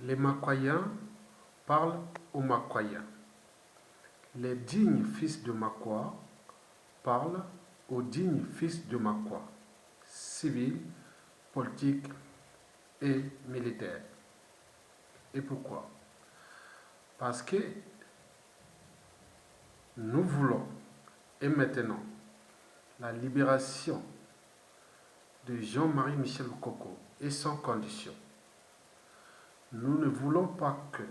Les Makoyens parlent aux Makoyens. Les dignes fils de Makwa parlent aux dignes fils de Makwa, civils, politiques et militaires. Et pourquoi? Parce que nous voulons, et maintenant, la libération de Jean-Marie Michel Coco et sans condition. Nous ne voulons pas que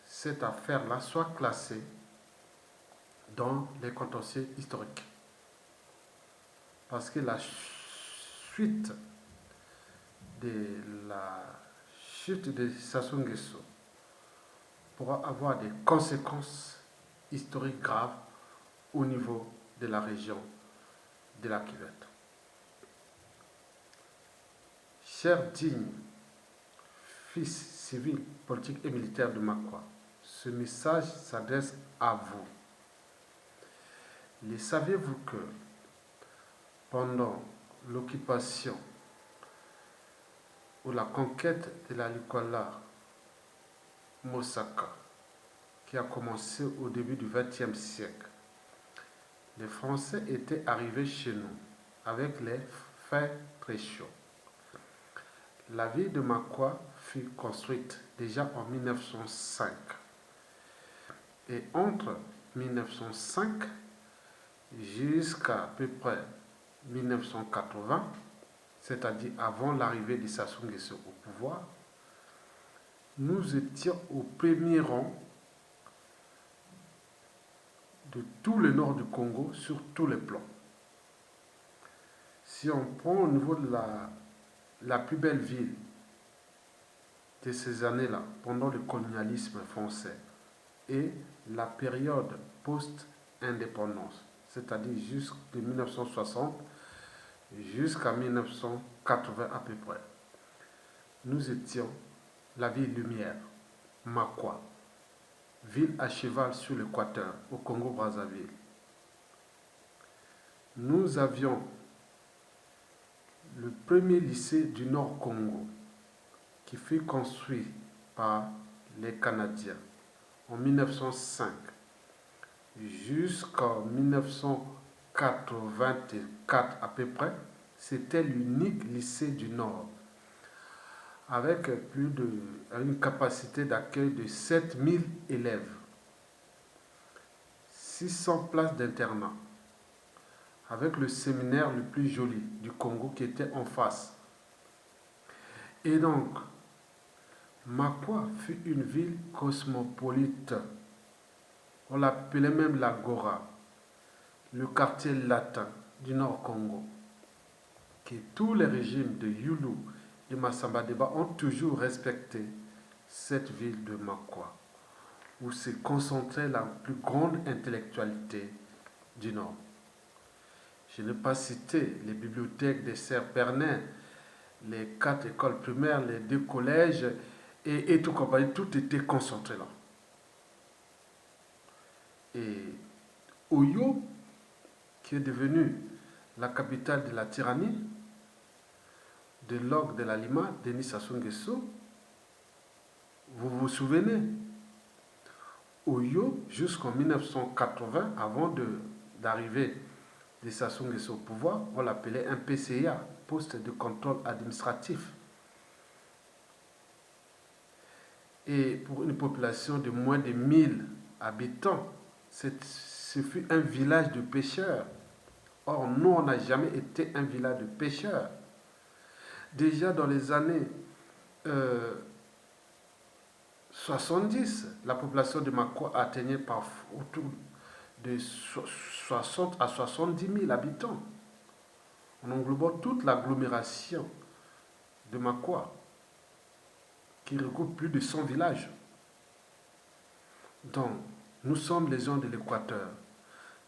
cette affaire-là soit classée dans les contentieux historiques. Parce que la suite de la chute de Sassou Nguesso pourra avoir des conséquences historiques graves au niveau de la région de la Cuvette. Chers dignes fils civils, politiques et militaires de Makwa, ce message s'adresse à vous. Le saviez-vous que pendant l'occupation ou la conquête de la Likola Mosaka, qui a commencé au début du XXe siècle, les Français étaient arrivés chez nous avec les fers très chauds. La ville de Makwa fut construite déjà en 1905. Et entre 1905 jusqu'à peu près 1980, c'est-à-dire avant l'arrivée de Sassou Nguesso au pouvoir, nous étions au premier rang de tout le nord du Congo sur tous les plans. Si on prend au niveau de la plus belle ville de ces années-là, pendant le colonialisme français et la période post-indépendance, c'est-à-dire de 1960 jusqu'à 1980 à peu près, nous étions la ville lumière, Makwa, ville à cheval sur l'équateur, au Congo-Brazzaville. Nous avions le premier lycée du Nord Congo qui fut construit par les Canadiens en 1905 jusqu'en 1984 à peu près. C'était l'unique lycée du Nord avec une capacité d'accueil de 7000 élèves, 600 places d'internat, avec le séminaire le plus joli du Congo qui était en face. Et donc, Makwa fut une ville cosmopolite. On l'appelait même l'Agora, le quartier latin du Nord Congo, que tous les régimes de Yulu et Massamba Deba ont toujours respecté cette ville de Makwa, où se concentrait la plus grande intellectualité du Nord. Je n'ai pas cité les bibliothèques des Sœurs Pernin, les 4 écoles primaires, les 2 collèges et tout compagnie, tout était concentré là. Et Oyo, qui est devenue la capitale de la tyrannie, de l'ogre de la Lima, Denis Sassou Nguesso, vous vous souvenez, Oyo, jusqu'en 1980, avant d'arriver de Sassou Nguesso au pouvoir, on l'appelait un PCA, poste de contrôle administratif. Et pour une population de moins de 1000 habitants, ce fut un village de pêcheurs. Or, nous, on n'a jamais été un village de pêcheurs. Déjà dans les années 70, la population de Makwa atteignait autour de 60 à 70 000 habitants, en englobant toute l'agglomération de Makwa, qui regroupe plus de 100 villages. Donc, nous sommes les gens de l'Équateur,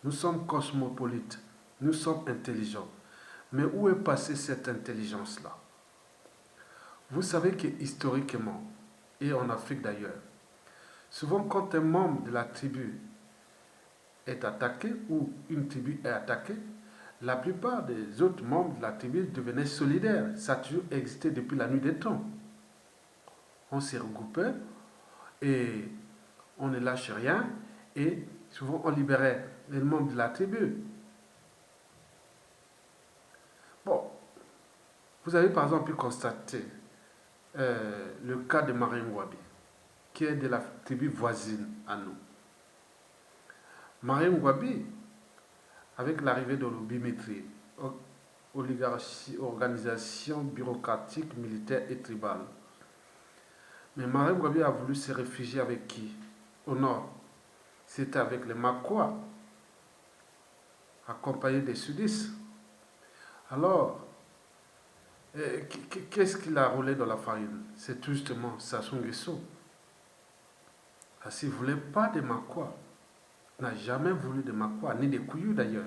nous sommes cosmopolites, nous sommes intelligents. Mais où est passée cette intelligence-là? Vous savez que historiquement, et en Afrique d'ailleurs, souvent quand un membre de la tribu est attaqué ou une tribu est attaquée, la plupart des autres membres de la tribu devenaient solidaires. Ça a toujours existé depuis la nuit des temps. On s'est regroupé et on ne lâche rien. Et souvent, on libérait les membres de la tribu. Bon, vous avez par exemple pu constater le cas de Marine Wabi, qui est de la tribu voisine à nous. Marine Wabi, avec l'arrivée de l'Obimétrie, oligarchie, organisation bureaucratique, militaire et tribale. Mais Marine Wabi a voulu se réfugier avec qui? Au nord. C'était avec les Makwa, accompagnés des sudistes. Alors, qu'est-ce qu'il a roulé dans la farine? C'est tout justement Sassou Nguesso. S'il ne voulait pas des Makwa, il n'a jamais voulu des Makwa, ni des Kouyou d'ailleurs.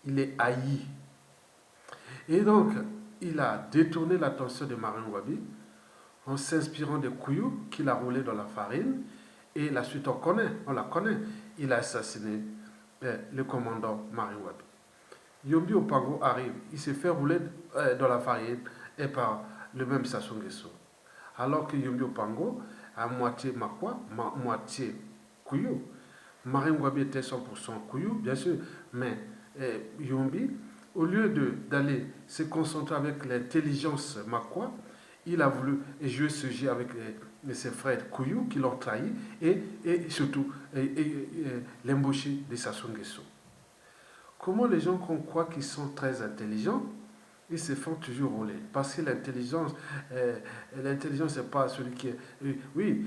Il est haï. Et donc, il a détourné l'attention de Marine Wabi en s'inspirant des Kouyou qu'il a roulé dans la farine. Et la suite, on la connaît. Il a assassiné le commandant Marine Wabi. Yombi Opango arrive, il s'est fait rouler dans la farine et par le même Sassou Nguesso. Alors que Yombi Opango, à moitié Makwa, moitié Kouyou. Marine Wabi était 100% Kouyou, bien sûr, mais Yombi, au lieu d'aller se concentrer avec l'intelligence Makwa, il a voulu jouer ce jeu avec ses frères Kouyou qui l'ont trahi et surtout l'embauché de Sassou Nguesso. Comment les gens qu'on croit qu'ils sont très intelligents, ils se font toujours rouler. Parce que l'intelligence, c'est pas celui qui est... Oui,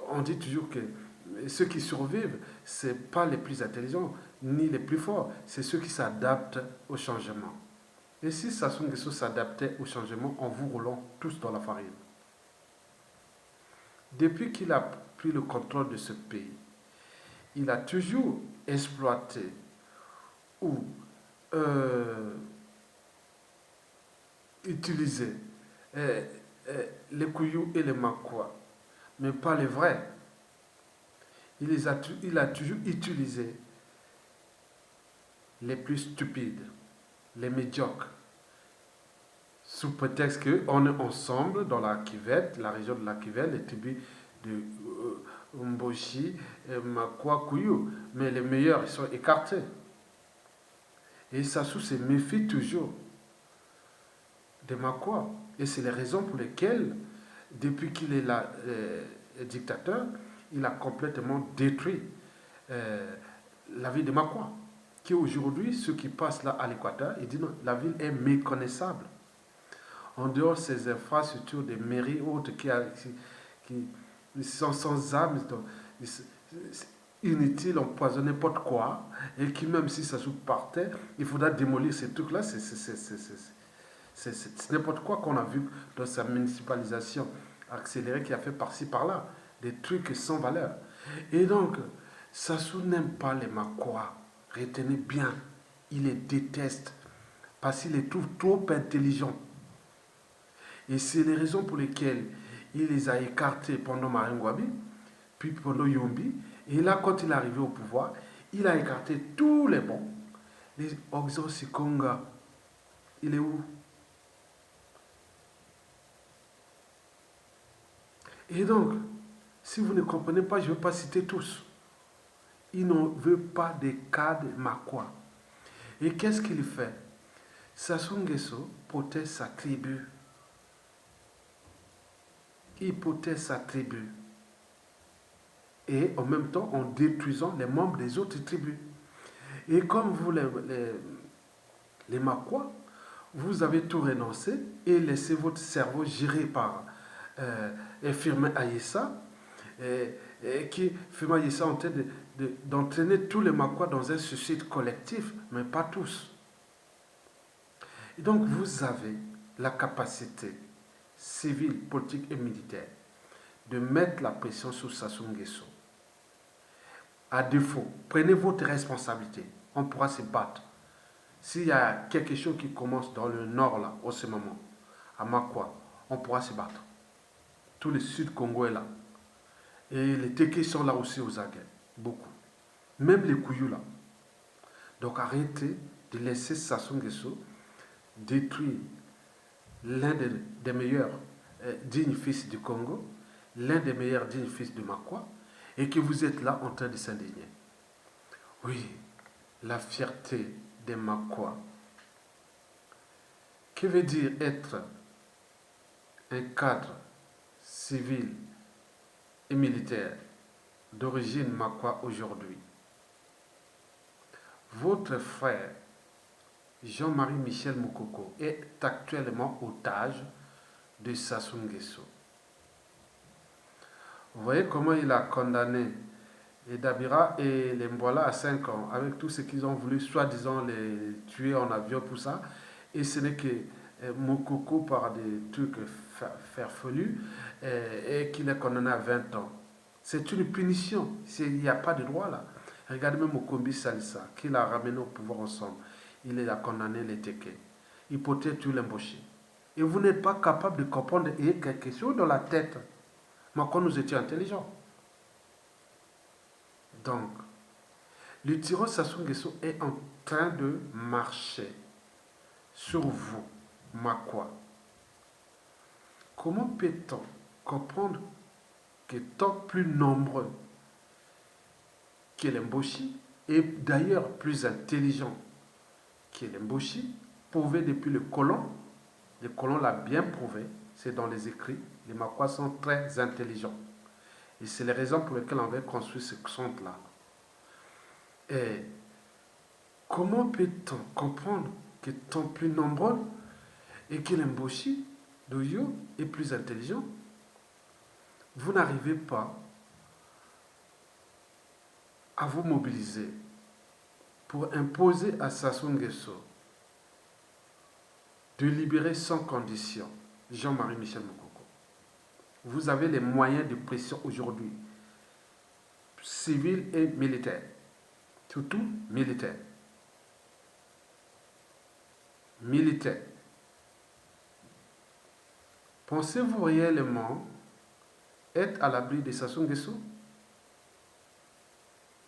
on dit toujours que ceux qui survivent, ce n'est pas les plus intelligents ni les plus forts, c'est ceux qui s'adaptent au changement. Et si Sassou Nguesso s'adaptait au changement en vous roulant tous dans la farine. Depuis qu'il a pris le contrôle de ce pays, il a toujours exploité ou utilisé les Kouyou et les Makwa, mais pas les vrais. Il a toujours utilisé les plus stupides, les médiocres, sous prétexte qu'on est ensemble dans la Kivette, la région de la Kivette, les tribus de Mboshi, Makwa, Kouyou. Mais les meilleurs, ils sont écartés. Et Sassou se méfie toujours des Makwa. Et c'est les raisons pour lesquelles, depuis qu'il est là, dictateur, il a complètement détruit la ville de Makwa. Qui aujourd'hui, ceux qui passent là à l'équateur, ils disent non, la ville est méconnaissable. En dehors de ces infrastructures des mairies autres qui sont sans âme, inutiles, empoisonnent n'importe quoi, et qui même si ça se partait, il faudra démolir ces trucs-là. C'est n'importe quoi qu'on a vu dans sa municipalisation accélérée qui a fait par-ci par-là. Des trucs sans valeur. Et donc, Sassou n'aime pas les Makwa. Retenez bien, il les déteste parce qu'il les trouve trop intelligents. Et c'est les raisons pour lesquelles il les a écartés pendant Marine Wabi, puis pendant Yombi. Et là, quand il est arrivé au pouvoir, il a écarté tous les bons. Les Oxo Sikonga, il est où? Et donc, si vous ne comprenez pas, je ne vais pas citer tous. Il ne veut pas des cas de Makwa. Et qu'est-ce qu'il fait? Sassou Nguesso protège sa tribu. Il protège sa tribu. Et en même temps, en détruisant les membres des autres tribus. Et comme vous, les Makwa, vous avez tout renoncé et laissé votre cerveau géré par Firmin Aïssa, qui Firmin Aïssa en train d'entraîner tous les Makwa dans un suicide collectif, mais pas tous. Et donc vous avez la capacité civile, politique et militaire de mettre la pression sur Sassou Nguesso. À défaut, prenez votre responsabilité. On pourra se battre. S'il y a quelque chose qui commence dans le nord, là, en ce moment, à Makwa, on pourra se battre. Tous les Sud-Congo est là. Et les Tékés sont là aussi aux aguets. Beaucoup. Même les Kouyou là. Donc arrêtez de laisser Sassou Nguesso détruire l'un des meilleurs digne fils du Congo, l'un des meilleurs dignes fils de Makwa, et que vous êtes là en train de s'indigner. Oui, la fierté des Makwa. Que veut dire être un cadre civil et militaire d'origine Makwa aujourd'hui? Votre frère Jean-Marie Michel Moukoko est actuellement otage de Sassou Nguesso. Vous voyez comment il a condamné les Dabira et les Mbola à 5 ans, avec tout ce qu'ils ont voulu, soi-disant les tuer en avion, pour ça. Et ce n'est que Moukoko, par des trucs farfelus, et qu'il est condamné à 20 ans. C'est une punition. Il n'y a pas de droit là. Regardez même Mokombi Salissa, qu'il a ramené au pouvoir ensemble. Il les a condamnés, les Téké. Hypothèse, tu l'embauché. Et vous n'êtes pas capable de comprendre, il y a quelque chose dans la tête. Mais quand nous étions intelligents. Donc, le tyran Sassou Nguesso est en train de marcher sur vous, Makwa. Comment peut-on comprendre que tant plus nombreux que l'Mboshi, et d'ailleurs plus intelligent que l'Mboshi, prouvé depuis le colon l'a bien prouvé, c'est dans les écrits, les Makwa sont très intelligents. Et c'est les raisons pour lesquelles on avait construit ce centre-là. Et comment peut-on comprendre que tant plus nombreux et que l'Mboshi d'Oyo est plus intelligent? Vous n'arrivez pas à vous mobiliser pour imposer à Sassou Nguesso de libérer sans condition Jean-Marie Michel Moukoko. Vous avez les moyens de pression aujourd'hui, civils et militaires, surtout militaires. Militaires. Pensez-vous réellement être à l'abri de Sassou Nguesso?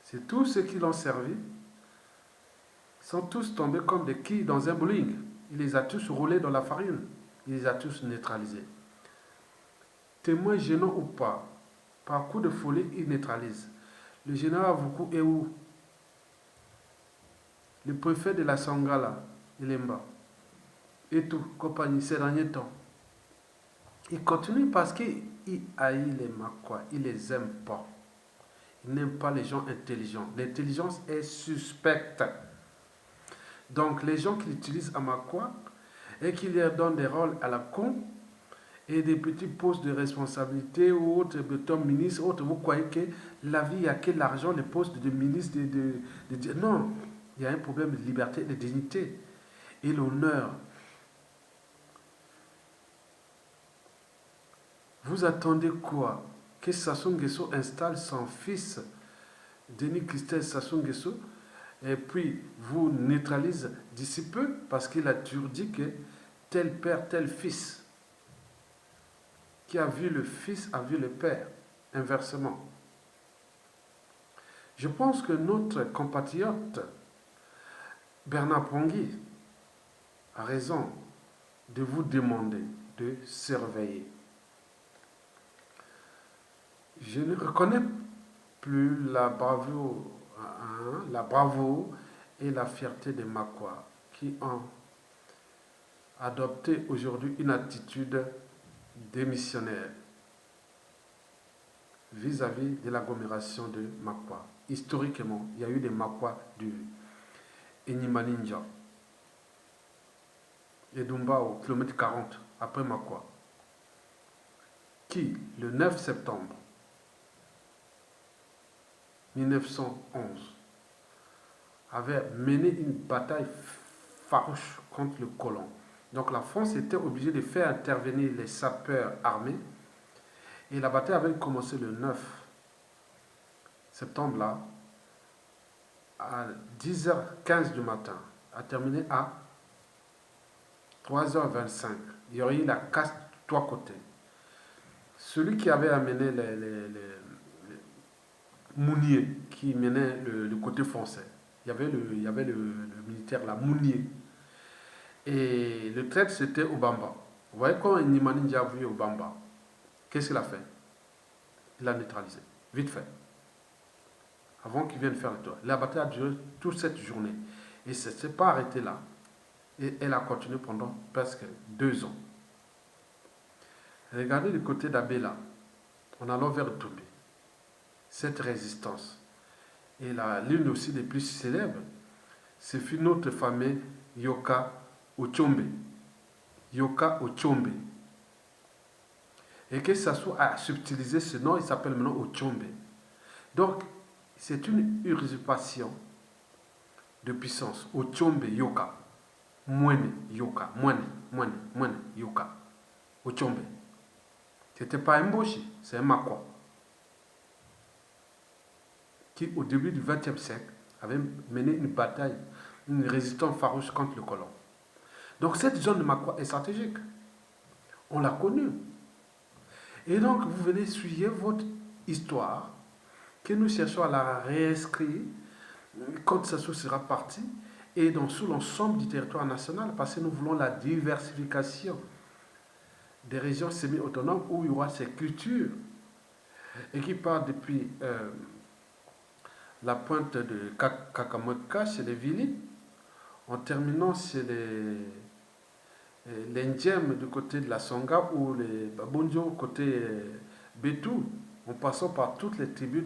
C'est tous ceux qui l'ont servi sont tous tombés comme des quilles dans un bowling. Il les a tous roulés dans la farine. Il les a tous neutralisés. Témoin gênant ou pas, par coup de folie, il neutralise. Le général Vuku est où? Le préfet de la Sangala, Elemba, et tout, compagnie, ces derniers temps. Il continue parce qu'il haït les Makwa, il les aime pas. Il n'aime pas les gens intelligents. L'intelligence est suspecte. Donc les gens qui l'utilisent à Makwa et qui leur donnent des rôles à la con et des petits postes de responsabilité ou autres, comme ministre, autres, vous croyez que la vie, il n'y a que l'argent, les postes de ministre, non, il y a un problème de liberté, de dignité et l'honneur. Vous attendez quoi? Que Sassou Nguesso installe son fils, Denis Christelle Sassou Nguesso, et puis vous neutralise d'ici peu parce qu'il a toujours dit que tel père, tel fils. Qui a vu le fils a vu le père, inversement. Je pense que notre compatriote Bernard Pongui a raison de vous demander de surveiller. Je ne reconnais plus la bravoure et la fierté des Makwa qui ont adopté aujourd'hui une attitude démissionnaire vis-à-vis de l'agglomération de Makwa. Historiquement, il y a eu des Makwa du Enyimaninja et Dumba au kilomètre 40 après Makwa, qui, le 9 septembre 1911, avait mené une bataille farouche contre le colon. Donc la France était obligée de faire intervenir les sapeurs armés. Et la bataille avait commencé le 9 septembre là, à 10h15 du matin, a terminé à 3h25. Il y aurait eu la casse de trois côtés. Celui qui avait amené les Mounier, qui menait le côté français, il y avait le militaire là, Mounier. Et le traître, c'était Obamba. Vous voyez quand Nimani Ndiaye a vu Obamba, qu'est-ce qu'il a fait? Il a neutralisé, vite fait, avant qu'il vienne faire le tour. La bataille a duré toute cette journée. Et ça ne s'est pas arrêté là. Et elle a continué pendant presque 2 ans. Regardez du côté d'Abela, en allant vers le Tombé. Cette résistance. Et l'une aussi des plus célèbres, ce fut notre fameux Yoka Ochombe. Yoka Ochombe. Et que ça soit à subtiliser ce nom, il s'appelle maintenant Ochombe. Donc, c'est une usurpation de puissance. Ochombe Yoka. Mwene Yoka. Mwene Yoka. Ochombe. Ce n'était pas un Mboshi, c'est un Makwa. Qui, au début du XXe siècle, avait mené une bataille, une résistance farouche contre le colon. Donc cette zone de Makwa est stratégique. On l'a connue. Et donc vous venez suivre votre histoire, que nous cherchons à la réinscrire quand ça sera parti, et donc sous l'ensemble du territoire national, parce que nous voulons la diversification des régions semi-autonomes où il y aura ces cultures, et qui part depuis la pointe de Kakamotka chez les Vili, en terminant chez les Ndjem du côté de la Songa ou les Babunjo côté Betou, en passant par toutes les tribus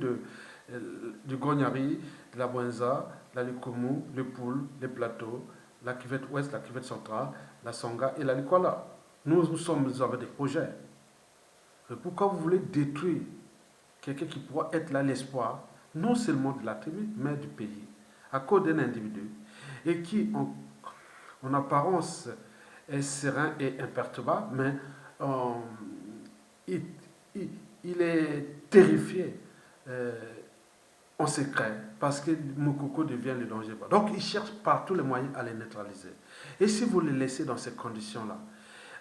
du Gonyari, de la Bwenza, la Likumu, le Poul, les Plateaux, la Cuvette Ouest, la Cuvette Centrale, la Songa et la Likola. Nous sommes avec des projets. Et pourquoi vous voulez détruire quelqu'un qui pourra être là l'espoir, non seulement de la tribu, mais du pays, à cause d'un individu, et qui, en apparence, est serein et imperturbable, mais il est terrifié en secret, parce que Mokoko devient le danger. Donc, il cherche par tous les moyens à les neutraliser. Et si vous le laissez dans ces conditions-là,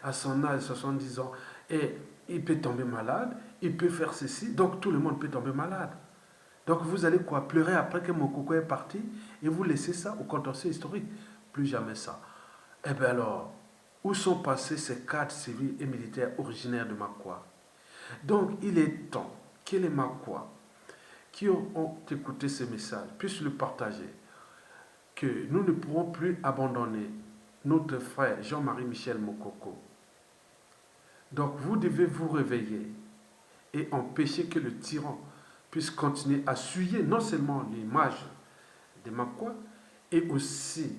à son âge, 70 ans, et il peut tomber malade, il peut faire ceci, donc tout le monde peut tomber malade. Donc vous allez quoi? Pleurer après que Mokoko est parti et vous laissez ça au contentieux historique? Plus jamais ça. Eh bien alors, où sont passés ces cadres civils et militaires originaires de Makwa? Donc il est temps que les Makwa qui ont écouté ce message puissent le partager, que nous ne pourrons plus abandonner notre frère Jean-Marie Michel Mokoko. Donc vous devez vous réveiller et empêcher que le tyran puisse continuer à souiller non seulement l'image des Makwa, et aussi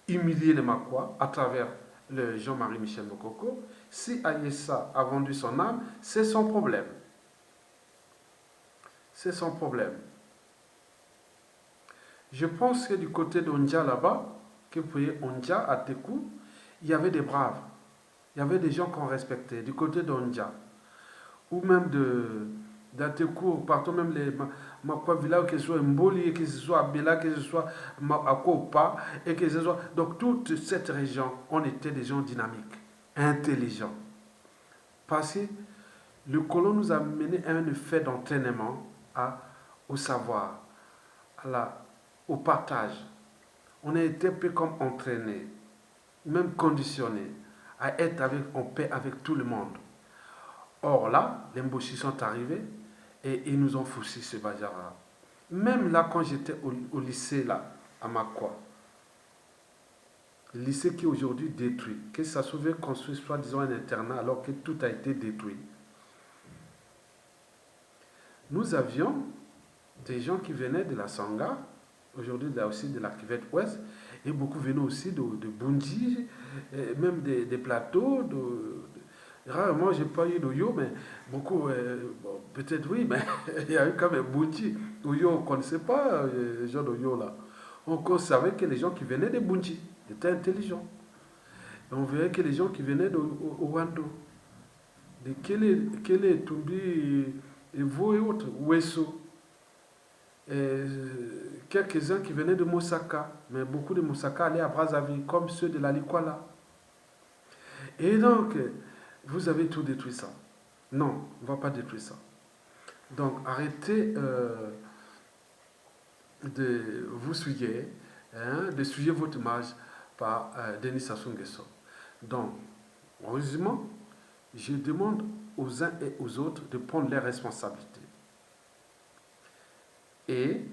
humilier les Makwa à travers le Jean-Marie Michel Mokoko. Si Ayessa a vendu son âme, c'est son problème. C'est son problème. Je pense que du côté d'Ondja là-bas, que vous voyez Ondja à Tekou, il y avait des braves. Il y avait des gens qu'on respectait, du côté d'Ondja. Ou même d'Atekou, partout même les Makwa Villa, que ce soit Mboli, que ce soit Abela, que ce soit Akopa, et que ce soit... Donc toute cette région, on était des gens dynamiques, intelligents. Parce que le colon nous a mené à un effet d'entraînement au savoir, au partage. On a été un peu comme entraînés, même conditionnés, à être en paix avec tout le monde. Or là, les Mboshi sont arrivés et ils nous ont foutu ce bazar. Même là, quand j'étais au lycée, là, à Makwa, le lycée qui est aujourd'hui détruit, que ça se soit construit, soi-disant, un internat, alors que tout a été détruit. Nous avions des gens qui venaient de la Sangha, aujourd'hui là aussi de la Cuvette Ouest, et beaucoup venaient aussi de Bundi, même des plateaux. Rarement, je n'ai pas eu d'Oyo, mais beaucoup, bon, peut-être oui, mais il y a eu quand même Bundi. Oyo, on ne connaissait pas les gens d'Oyo là. On savait que les gens qui venaient de Bundi étaient intelligents. Et on voyait que les gens qui venaient d'Owando, de Kele, Tumbi, Evo et autres, Wesso, quelques-uns qui venaient de Mosaka, mais beaucoup de Mosaka allaient à Brazzaville, comme ceux de la Likwala. Et donc, vous avez tout détruit ça. Non, on ne va pas détruire ça. Donc, arrêtez de vous souiller, de souiller votre image par Denis Sassou Nguesso. Donc, Heureusement, je demande aux uns et aux autres de prendre leurs responsabilités. Et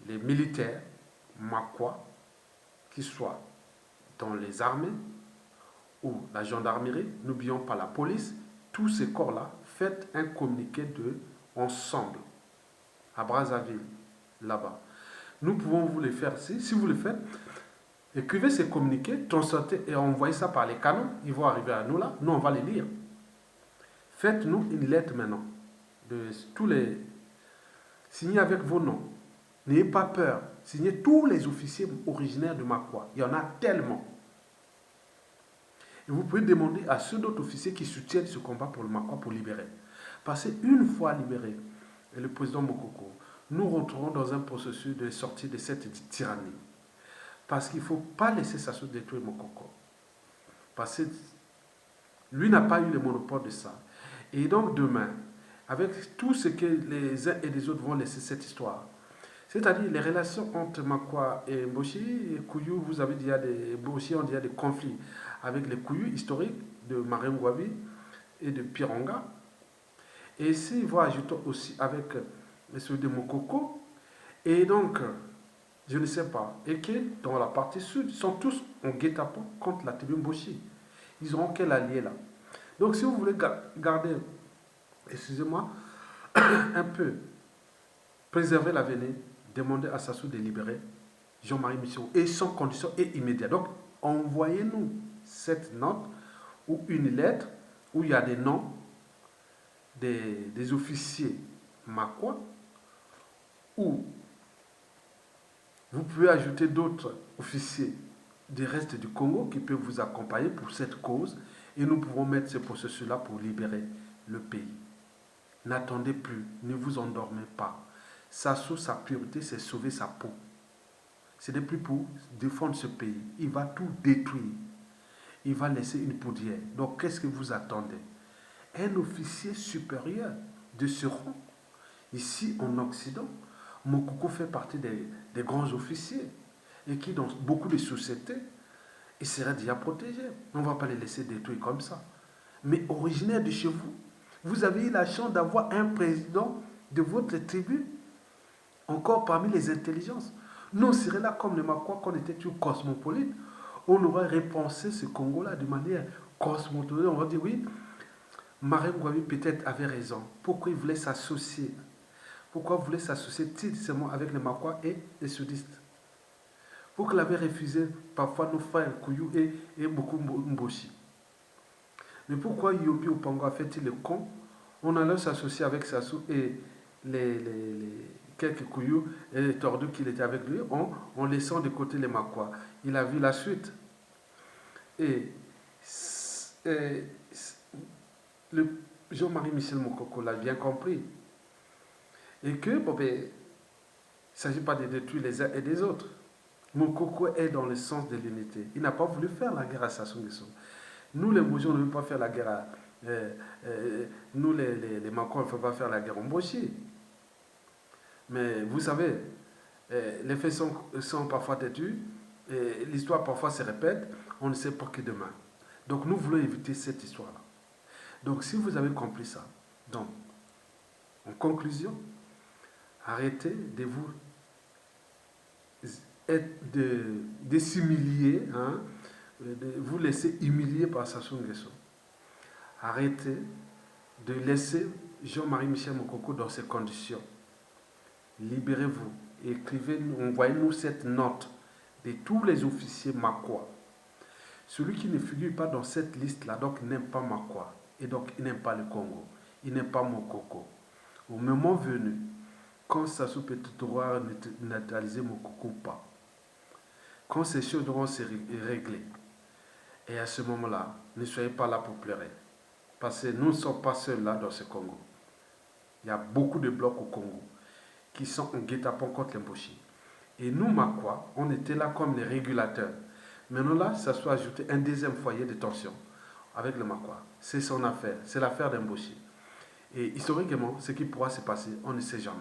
les militaires maquois, qu'ils soient dans les armées ou la gendarmerie, n'oublions pas la police, tous ces corps-là, faites un communiqué de ensemble à Brazzaville, là-bas. Nous pouvons vous le faire si vous le faites. Écrivez ces communiqués, transportez et envoyez ça par les canaux. Ils vont arriver à nous là. Nous, on va les lire. Faites-nous une lettre maintenant. De tous les... Signez avec vos noms. N'ayez pas peur. Signez tous les officiers originaires de Makwa. Il y en a tellement. Et vous pouvez demander à ceux d'autres officiers qui soutiennent ce combat pour le Makwa pour libérer. Parce qu'une fois libéré, et le président Mokoko, nous rentrerons dans un processus de sortie de cette tyrannie. Parce qu'il ne faut pas laisser ça se détruire Mokoko. Parce que lui n'a pas eu le monopole de ça. Et donc demain, avec tout ce que les uns et les autres vont laisser cette histoire, c'est-à-dire les relations entre Makwa et Mboshi et Kouyou, vous avez dit, Mboshi, on dit, il y a des conflits avec les Kouyou historiques de Marem Gwabi et de Pironga. Et ici, il va ajouter aussi avec ceux de Mokoko. Et donc, je ne sais pas, et que dans la partie sud, ils sont tous en guet-apens contre la tribu Mboshi. Ils auront quel allié là? Donc, si vous voulez garder, excusez-moi, un peu, préserver l'avenir, demandez à Sassou de libérer Jean-Marie Michel et sans condition et immédiat. Donc, envoyez-nous cette note ou une lettre où il y a des noms des officiers Makwa, ou vous pouvez ajouter d'autres officiers du reste du Congo qui peuvent vous accompagner pour cette cause et nous pouvons mettre ce processus-là pour libérer le pays. N'attendez plus, ne vous endormez pas. Sassou, sa priorité, c'est sauver sa peau. Ce n'est plus pour défendre ce pays. Il va tout détruire. Il va laisser une poudrière. Donc, qu'est-ce que vous attendez? Un officier supérieur de ce rang, ici en Occident, Mokoko fait partie des grands officiers et qui, dans beaucoup de sociétés, il serait déjà protégé. On ne va pas les laisser détruire comme ça. Mais originaire de chez vous, vous avez eu la chance d'avoir un président de votre tribu, encore parmi les intelligences. Nous, on serait là comme les Makwa, qu'on était une cosmopolite. On aurait repensé ce Congo-là de manière cosmopolite. On va dire oui, Marem Gwabi peut-être avait raison. Pourquoi il voulait s'associer? Pourquoi il voulait s'associer seulement avec les Makwa et les sudistes? Pourquoi il avait refusé parfois nos frères Kouyou et beaucoup Mboshi? Mais pourquoi Yobi Opango a fait-il le con? On allait s'associer avec Sassou et les quelques Kouyou et les tordus qu'il était avec lui en laissant de côté les Makwa. Il a vu la suite. Et le Jean-Marie Michel Mokoko l'a bien compris. Et que, bon, ben, il ne s'agit pas de détruire les uns et les autres. Mokoko est dans le sens de l'unité. Il n'a pas voulu faire la guerre à Sassou Nguesso. Nous, les Mboshi, on ne veut pas faire la guerre à... nous, les Makwa, on ne veut pas faire la guerre au Mboshi. Mais vous savez, les faits sont parfois têtus, l'histoire parfois se répète, on ne sait pas que demain. Donc nous voulons éviter cette histoire-là. Donc si vous avez compris ça, donc, en conclusion, arrêtez de vous s'humilier, hein, de vous laisser humilier par Sassou Nguesso. Arrêtez de laisser Jean-Marie Michel Mokoko dans ces conditions. Libérez-vous, écrivez-nous, envoyez-nous cette note de tous les officiers Makwa. Celui qui ne figure pas dans cette liste-là, donc n'aime pas Makwa, et donc il n'aime pas le Congo, il n'aime pas Mokoko. Au moment venu, quand Sassou peut devoir neutraliser Mokoko ou pas, quand ces choses devront se régler, et à ce moment-là, ne soyez pas là pour pleurer, parce que nous ne sommes pas seuls là dans ce Congo. Il y a beaucoup de blocs au Congo qui sont en guet-apens contre les Mboshi. Et nous, Makwa, on était là comme les régulateurs. Maintenant là, ça soit ajouté un deuxième foyer de tension avec le Makwa. C'est son affaire, c'est l'affaire d'un Mboshi. Et historiquement, ce qui pourra se passer, on ne sait jamais.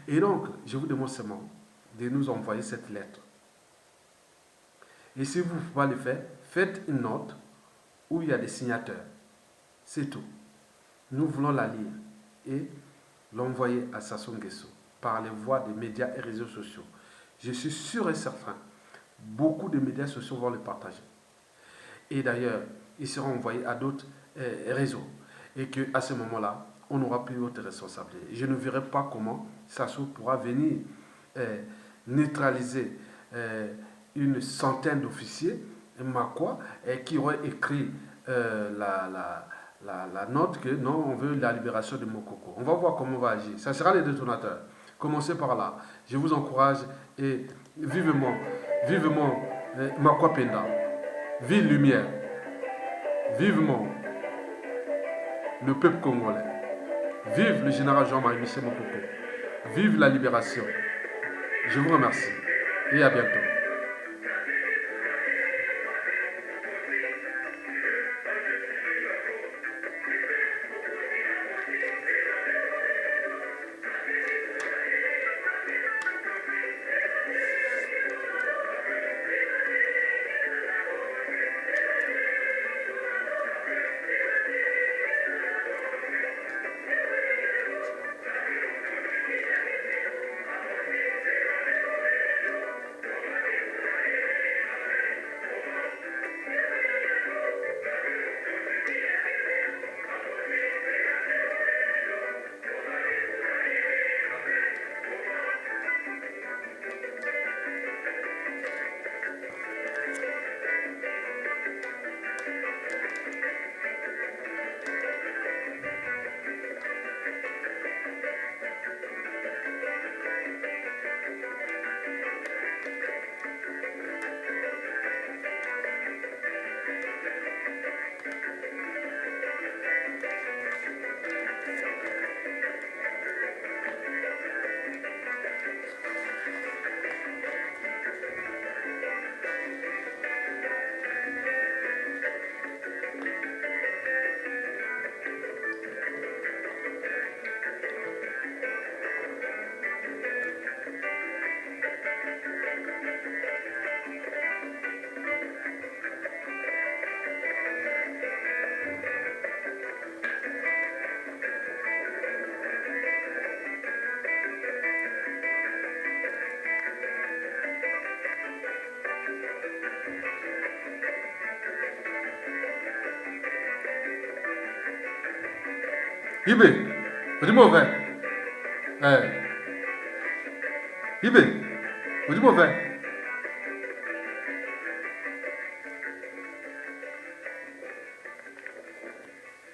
Et donc, je vous demande seulement de nous envoyer cette lettre. Et si vous ne pouvez pas le faire, faites une note où il y a des signateurs. C'est tout. Nous voulons la lire et l'envoyer à Sassou Nguesso par les voies des médias et réseaux sociaux. Je suis sûr et certain, beaucoup de médias sociaux vont le partager. Et d'ailleurs, il sera envoyé à d'autres réseaux. Et qu'à ce moment-là, on n'aura plus autre responsabilité. Je ne verrai pas comment Sassou pourra venir neutraliser une centaine d'officiers, Makwa, qui auraient écrit la note que non, on veut la libération de Mokoko. On va voir comment on va agir. Ça sera les détonateurs. Commencez par là. Je vous encourage et vivement, vivement Makwa Penda. Vive lumière. Vivement le peuple congolais. Vive le général Jean-Marie Michel Mokoko. Vive la libération. Je vous remercie et à bientôt. Ibe, dis-moi vrai. Ibe, dis-moi vrai.